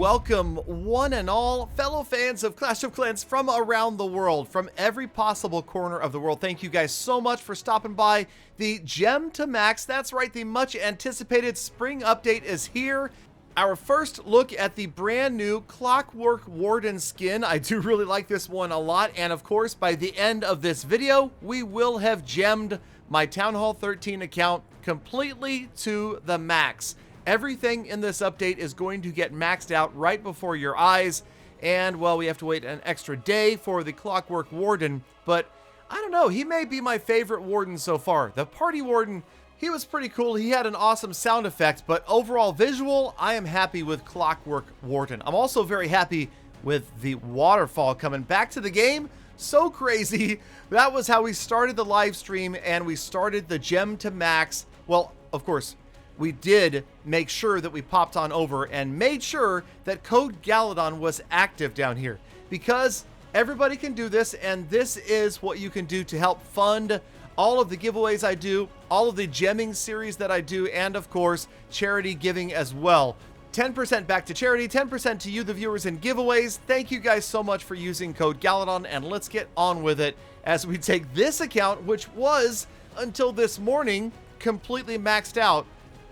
welcome one and all fellow fans of Clash of Clans from around the world, from every possible corner of the world. Thank you guys so much for stopping by. The Gem to Max, that's right, the much anticipated spring update is here. Our first look at the brand new Clockwork Warden skin. I do really like this one a lot, and of course by the end of this video we will have gemmed my Town Hall 13 account completely to the max. Everything in this update is going to get maxed out right before your eyes, and well, we have to wait an extra day for the Clockwork Warden, but I don't know, he may be my favorite Warden so far. The Party Warden, he was pretty cool, he had an awesome sound effect, but overall visual, I am happy with Clockwork Warden. I'm also very happy with the waterfall coming back to the game. So crazy. That was how we started the live stream, and we started the Gem to Max. Well, of course, we did make sure that we popped on over and made sure that code Galadon was active down here, because everybody can do this, and this is what you can do to help fund all of the giveaways I do, all of the gemming series that I do, and of course, charity giving as well. 10% back to charity, 10% to you, the viewers, in giveaways. Thank you guys so much for using code Galadon, and let's get on with it as we take this account, which was, until this morning, completely maxed out.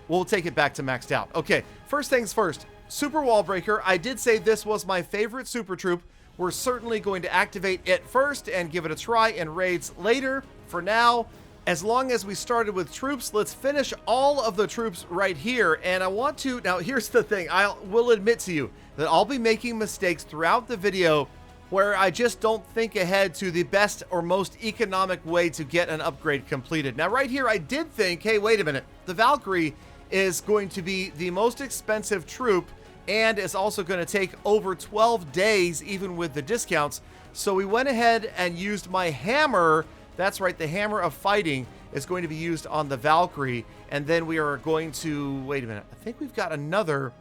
We'll take it back to maxed out. Okay, first things first, Super Wall Breaker. I did say this was my favorite super troop. We're certainly going to activate it first and give it a try in raids later. For now, as long as we started with troops, let's finish all of the troops right here. And I want to, now here's the thing, I will admit to you that I'll be making mistakes throughout the video where I just don't think ahead to the best or most economic way to get an upgrade completed. Now right here, I did think, hey, wait a minute, the Valkyrie is going to be the most expensive troop and is also going to take over 12 days even with the discounts. So we went ahead and used my hammer. That's right, the Hammer of Fighting is going to be used on the Valkyrie, and then we are going to, wait a minute, I think we've got another.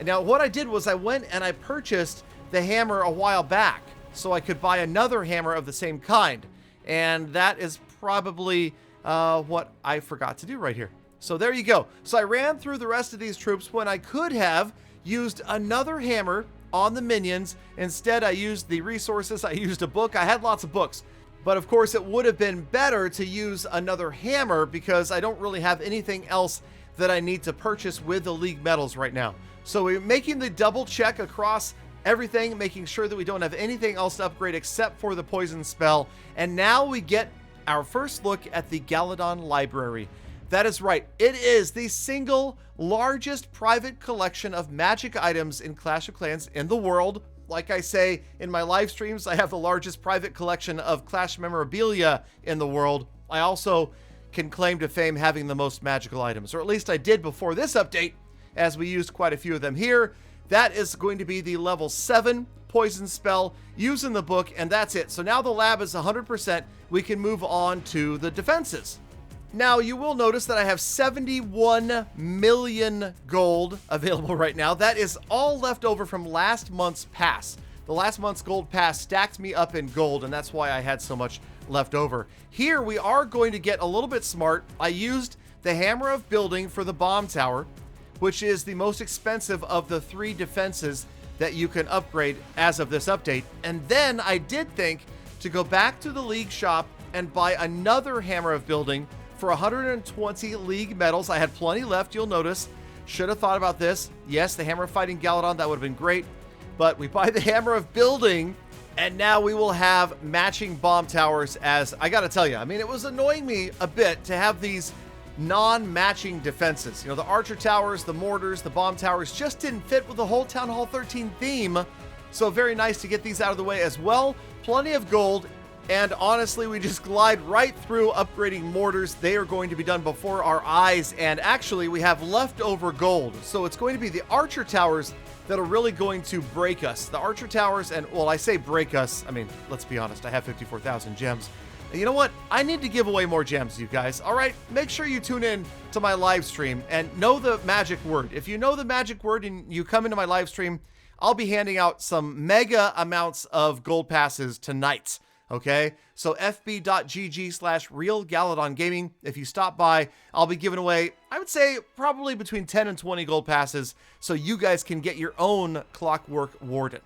Now what I did was I went and I purchased the hammer a while back so I could buy another hammer of the same kind, and that is probably what I forgot to do right here. So there you go. So I ran through the rest of these troops when I could have used another hammer on the minions. Instead, I used the resources. I used a book. I had lots of books. But of course, it would have been better to use another hammer because I don't really have anything else that I need to purchase with the League medals right now. So we're making the double check across everything, making sure that we don't have anything else to upgrade except for the poison spell. And now we get our first look at the Galadon library. That is right, it is the single largest private collection of magic items in Clash of Clans in the world. Like I say in my live streams, I have the largest private collection of Clash memorabilia in the world. I also can claim to fame having the most magical items, or at least I did before this update, as we used quite a few of them here. That is going to be the level 7 poison spell used in the book, and that's it. So now the lab is 100%. We can move on to the defenses. Now, you will notice that I have 71 million gold available right now. That is all left over from last month's pass. The last month's gold pass stacked me up in gold, and that's why I had so much left over. Here, we are going to get a little bit smart. I used the Hammer of Building for the bomb tower, which is the most expensive of the 3 defenses that you can upgrade as of this update. And then I did think to go back to the League shop and buy another Hammer of Building for 120 League medals. I had plenty left, you'll notice. Should have thought about this. Yes, the Hammer of Fighting Galadon, that would have been great. But we buy the Hammer of Building, and now we will have matching bomb towers. As I gotta tell you, I mean, it was annoying me a bit to have these non-matching defenses. You know, the archer towers, the mortars, the bomb towers just didn't fit with the whole Town Hall 13 theme. So very nice to get these out of the way as well. Plenty of gold. And honestly, we just glide right through upgrading mortars. They are going to be done before our eyes. And actually, we have leftover gold. So it's going to be the archer towers that are really going to break us. The archer towers, and well, I say break us. I mean, let's be honest, I have 54,000 gems. And you know what? I need to give away more gems, you guys. All right, make sure you tune in to my live stream and know the magic word. If you know the magic word and you come into my live stream, I'll be handing out some mega amounts of gold passes tonight. Okay, so fb.gg/real Galadon gaming. If you stop by, I'll be giving away, I would say, probably between 10 and 20 gold passes so you guys can get your own Clockwork Warden.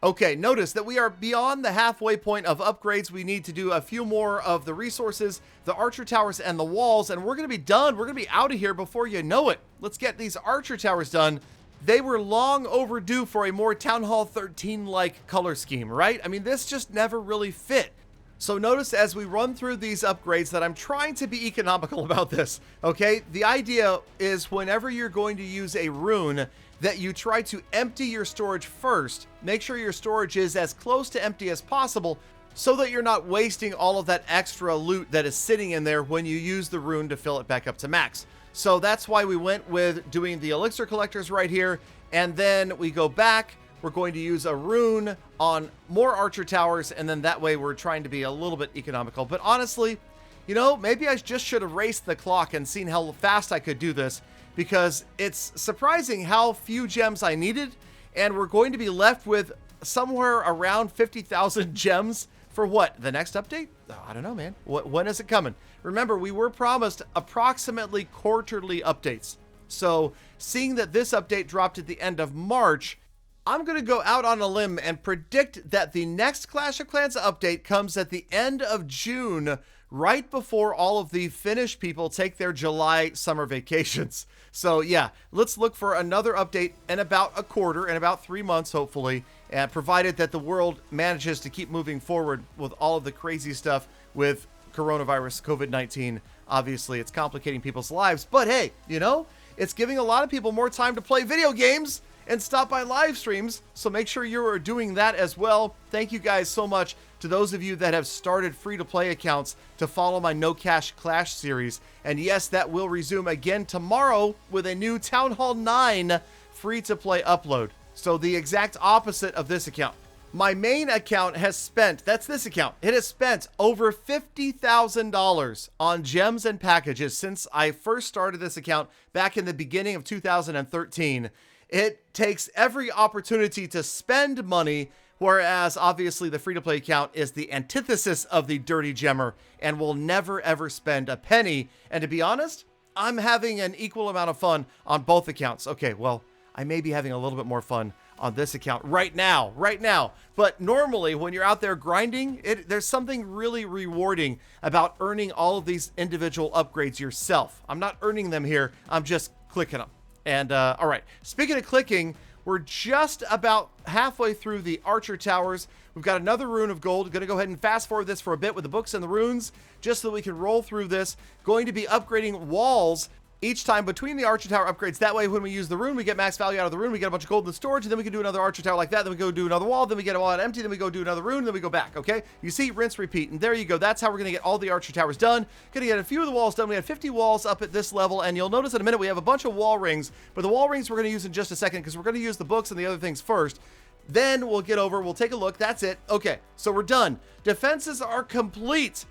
Okay, notice that we are beyond the halfway point of upgrades. We need to do a few more of the resources, the archer towers, and the walls, and we're going to be done. We're going to be out of here before you know it. Let's get these archer towers done. They were long overdue for a more Town Hall 13-like color scheme, right? I mean, this just never really fit. So notice as we run through these upgrades that I'm trying to be economical about this, okay? The idea is whenever you're going to use a rune, that you try to empty your storage first. Make sure your storage is as close to empty as possible so that you're not wasting all of that extra loot that is sitting in there when you use the rune to fill it back up to max. So that's why we went with doing the elixir collectors right here. And then we go back, we're going to use a rune on more archer towers. And then that way we're trying to be a little bit economical. But honestly, you know, maybe I just should have raced the clock and seen how fast I could do this, because it's surprising how few gems I needed. And we're going to be left with somewhere around 50,000 gems for what? The next update? Oh, I don't know, man. When is it coming? Remember, we were promised approximately quarterly updates. So seeing that this update dropped at the end of March, I'm going to go out on a limb and predict that the next Clash of Clans update comes at the end of June, right before all of the Finnish people take their July summer vacations. So yeah, let's look for another update in about a quarter, in about 3 months, hopefully, and provided that the world manages to keep moving forward with all of the crazy stuff with coronavirus, COVID-19. Obviously, it's complicating people's lives, but hey, you know, it's giving a lot of people more time to play video games and stop by live streams, so make sure you are doing that as well. Thank you guys so much to those of you that have started free-to-play accounts to follow my No Cash Clash series. And yes, that will resume again tomorrow with a new Town Hall 9 free-to-play upload. So the exact opposite of this account. My main account has spent, that's this account, it has spent over $50,000 on gems and packages since I first started this account back in the beginning of 2013. It takes every opportunity to spend money, whereas obviously the free-to-play account is the antithesis of the dirty gemmer and will never ever spend a penny. And to be honest, I'm having an equal amount of fun on both accounts. Okay, well, I may be having a little bit more fun on this account right now. But normally when you're out there grinding, there's something really rewarding about earning all of these individual upgrades yourself. I'm not earning them here, I'm just clicking them. And all right, speaking of clicking, we're just about halfway through the archer towers. We've got another rune of gold. Going to go ahead and fast forward this for a bit with the books and the runes, just so that we can roll through this. Going to be upgrading walls each time between the archer tower upgrades. That way, when we use the rune, we get max value out of the rune. We get a bunch of gold in the storage, and then we can do another archer tower like that. Then we go do another wall. Then we get a wall empty. Then we go do another rune. Then we go back. Okay, you see, rinse, repeat, and there you go. That's how we're gonna get all the archer towers done. Gonna get a few of the walls done. We had 50 walls up at this level, and you'll notice in a minute we have a bunch of wall rings. But the wall rings we're gonna use in just a second because we're gonna use the books and the other things first. Then we'll get over. We'll take a look. That's it. Okay, so we're done. Defenses are complete.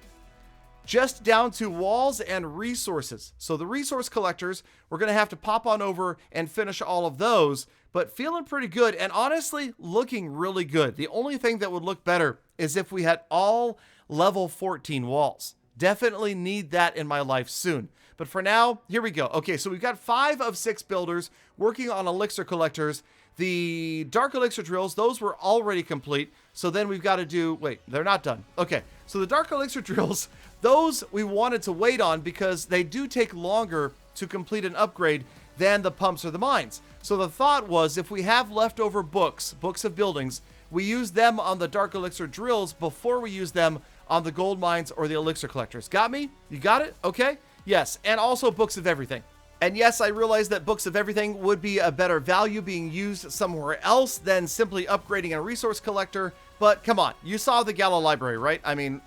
Just down to walls and resources. So the resource collectors, we're going to have to pop on over and finish all of those, but feeling pretty good and honestly looking really good. The only thing that would look better is if we had all level 14 walls. Definitely need that in my life soon. But for now, here we go. Okay, so we've got 5 of 6 builders working on elixir collectors. The dark elixir drills, those were already complete. So then we've got to do, wait, they're not done. Okay, so the dark elixir drills, those we wanted to wait on because they do take longer to complete an upgrade than the pumps or the mines. So the thought was if we have leftover books of buildings, we use them on the dark elixir drills before we use them on the gold mines or the elixir collectors. Got me? You got it? Okay. Yes, and also books of everything. And yes, I realize that books of everything would be a better value being used somewhere else than simply upgrading a resource collector. But come on, you saw the Gala library, right? I mean,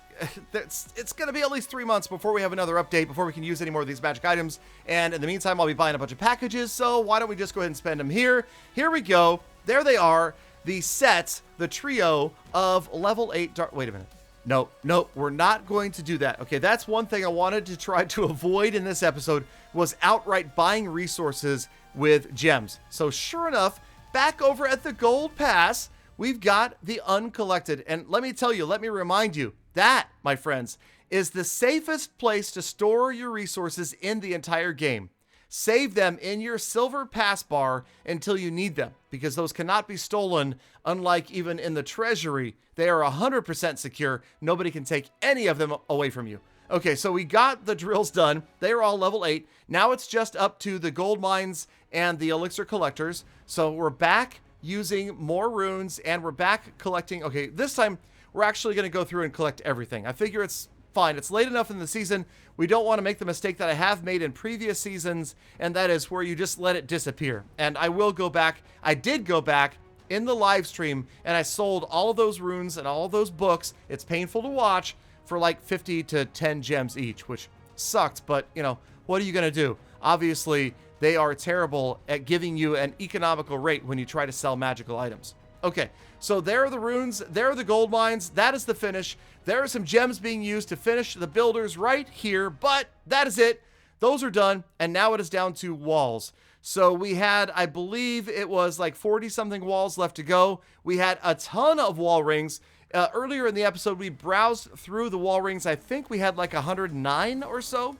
it's going to be at least 3 months before we have another update, before we can use any more of these magic items. And in the meantime, I'll be buying a bunch of packages. So why don't we just go ahead and spend them here? Here we go. There they are. The set, the trio of level 8 dark. Wait a minute. No, we're not going to do that. Okay, that's one thing I wanted to try to avoid in this episode was outright buying resources with gems. So sure enough, back over at the gold pass, we've got the uncollected. And let me tell you, let me remind you, that, my friends, is the safest place to store your resources in the entire game. Save them in your silver pass bar until you need them, because those cannot be stolen. Unlike even in the treasury, they are 100% secure. Nobody can take any of them away from you. Okay, so we got the drills done. They are all level 8. Now it's just up to the gold mines and the elixir collectors. So we're back using more runes, and we're back collecting. Okay, this time we're actually going to go through and collect everything. I figure it's fine. It's late enough in the season. We don't want to make the mistake that I have made in previous seasons, and that is where you just let it disappear. And I will go back. I did go back in the live stream, and I sold all of those runes and all of those books. It's painful to watch, for like 50 to 10 gems each, which sucked, but you know, what are you gonna do? Obviously, they are terrible at giving you an economical rate when you try to sell magical items. Okay, so there are the runes, there are the gold mines, that is the finish. There are some gems being used to finish the builders right here, but that is it. Those are done, and now it is down to walls. So we had, I believe it was like 40-something walls left to go. We had a ton of wall rings. Earlier in the episode, we browsed through the wall rings. I think we had like 109 or so.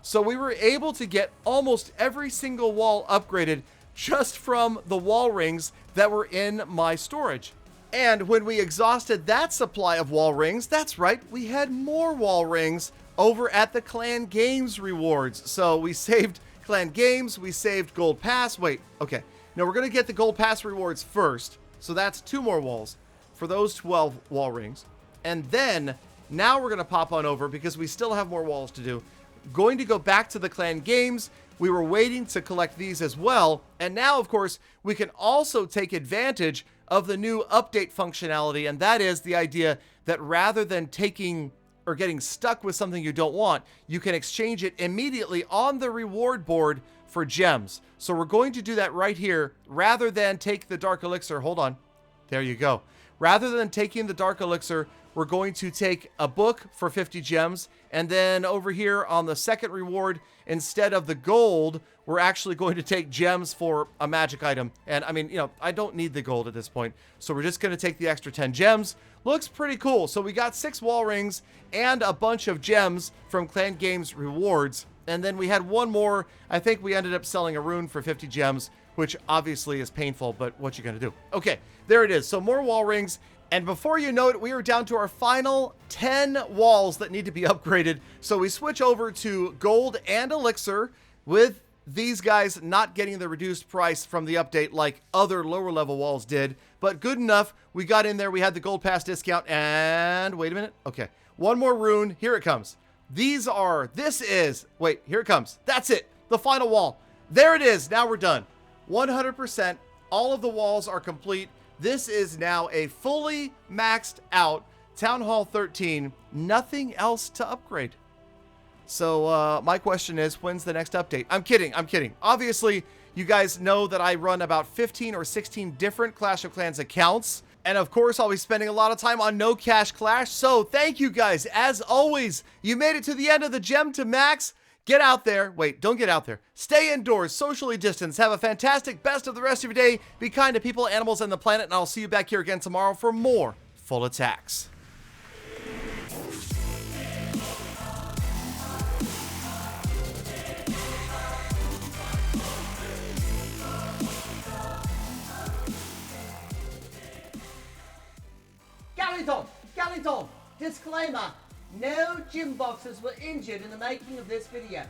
So we were able to get almost every single wall upgraded just from the wall rings that were in my storage. And when we exhausted that supply of wall rings, that's right, we had more wall rings over at the Clan Games rewards. So we saved Clan Games, we saved Gold Pass. Wait, okay. Now we're going to get the Gold Pass rewards first. So that's 2 more walls for those 12 wall rings. And then now we're going to pop on over, because we still have more walls to do. Going to go back to the Clan Games. We were waiting to collect these as well. And now, of course, we can also take advantage of the new update functionality. And that is the idea that rather than taking or getting stuck with something you don't want, you can exchange it immediately on the reward board for gems. So we're going to do that right here. Rather than take the dark elixir, hold on, there you go. Rather than taking the dark elixir, we're going to take a book for 50 gems. And then over here on the second reward, instead of the gold, we're actually going to take gems for a magic item. And I mean, you know, I don't need the gold at this point. So we're just going to take the extra 10 gems. Looks pretty cool. So we got 6 wall rings and a bunch of gems from Clan Games rewards. And then we had one more. I think we ended up selling a rune for 50 gems, which obviously is painful, but what you gonna do? Okay, there it is. So more wall rings. And before you know it, we are down to our final 10 walls that need to be upgraded. So we switch over to gold and elixir, with these guys not getting the reduced price from the update like other lower level walls did. But good enough, we got in there, we had the gold pass discount, and wait a minute. Okay, one more rune, here it comes. This is, wait, here it comes. That's it, the final wall. There it is, now we're done. 100%, all of the walls are complete. This is now a fully maxed out Town Hall 13, nothing else to upgrade. So my question is, when's the next update? I'm kidding. Obviously, you guys know that I run about 15 or 16 different Clash of Clans accounts. And of course, I'll be spending a lot of time on No Cash Clash. So thank you guys. As always, you made it to the end of the Gem to Max. Get out there. Wait, don't get out there. Stay indoors, socially distance. Have a fantastic best of the rest of your day. Be kind to people, animals, and the planet. And I'll see you back here again tomorrow for more Full Attacks. Galadon, disclaimer, no gym boxers were injured in the making of this video.